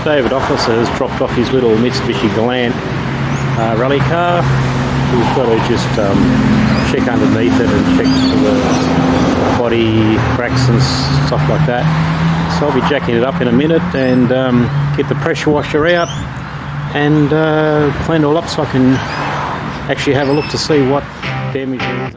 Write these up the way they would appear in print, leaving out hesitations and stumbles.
Dinta Officer has dropped off his little Mitsubishi Galant Rally car. We've got to just check underneath it and check for the body cracks and stuff like that. So I'll be jacking it up in a minute and get the pressure washer out and clean it all up so I can actually have a look to see what damage there is.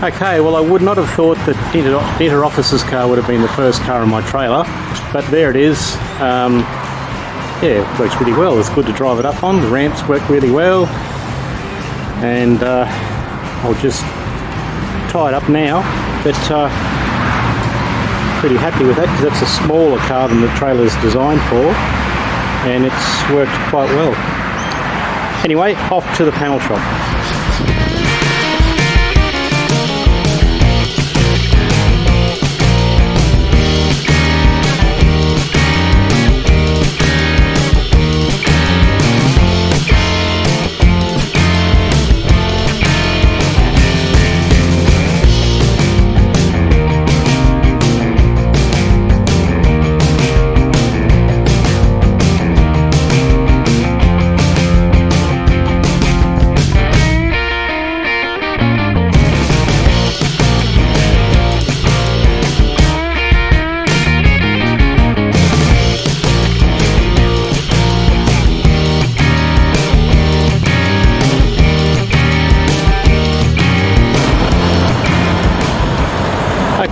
Okay, well I would not have thought that Dinta Officer's car would have been the first car in my trailer, but there it is. Yeah, it works really well. It's good to drive it up on. The ramps work really well, and I'll just tie it up now, but pretty happy with that because that's a smaller car than the trailer's designed for, and it's worked quite well. Anyway, off to the panel shop.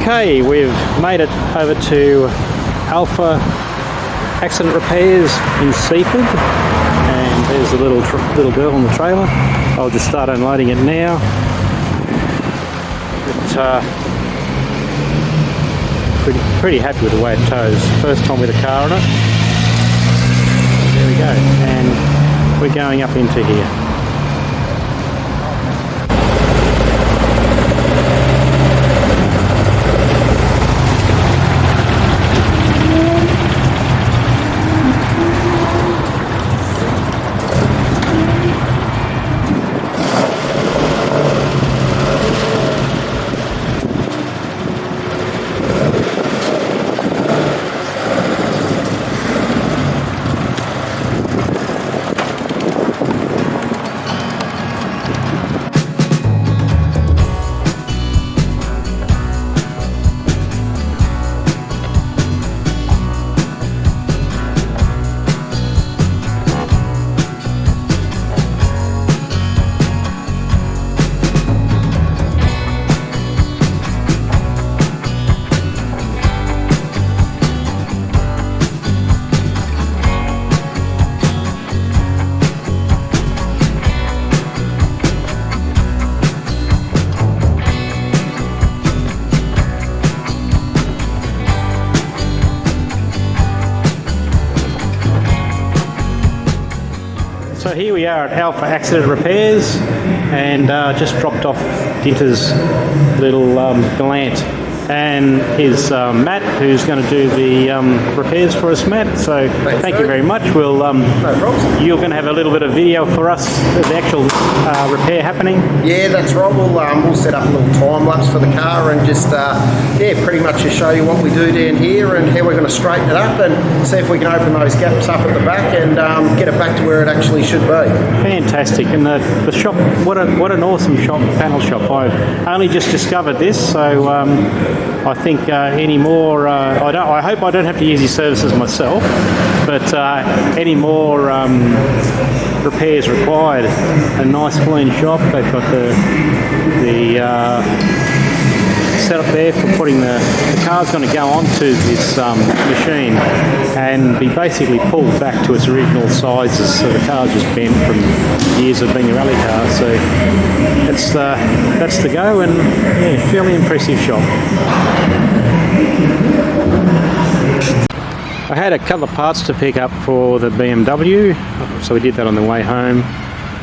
Okay, we've made it over to Alpha Accident Repairs in Seaford, and there's a little girl on the trailer. I'll just start unloading it now. But, pretty happy with the way it tows. First time with a car on it. There we go, and we're going up into here. So here we are at Alpha Accident Repairs, and just dropped off Dinta's little Galant, and here's Matt, who's going to do the repairs for us, Matt. So thank you very much. We'll no problems. You're going to have a little bit of video for us of the actual repair happening. Yeah, that's right. We'll set up a little time lapse for the car and just pretty much just show you what we do down here and how we're going to straighten it up and see if we can open those gaps up at the back and get it back to where it actually should be. Fantastic. And the shop, what an awesome shop, panel shop. I've only just discovered this, so I think any more, I hope I don't have to use these services myself, but any more repairs required. A nice clean shop. They've got the setup there for putting the car's going to go onto this machine and be basically pulled back to its original sizes. So the car's just bent from years of being a rally car. So that's the go, and yeah, fairly impressive shop. I had a couple of parts to pick up for the BMW, so we did that on the way home,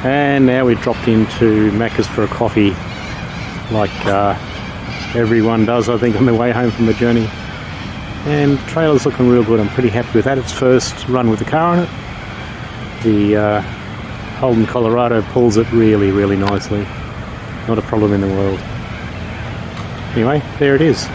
and now we dropped into Macca's for a coffee, like everyone does, I think, on the way home from the journey. And the trailer's looking real good. I'm pretty happy with that. It's first run with the car on it. The Holden Colorado pulls it really, really nicely. Not a problem in the world. Anyway, there it is.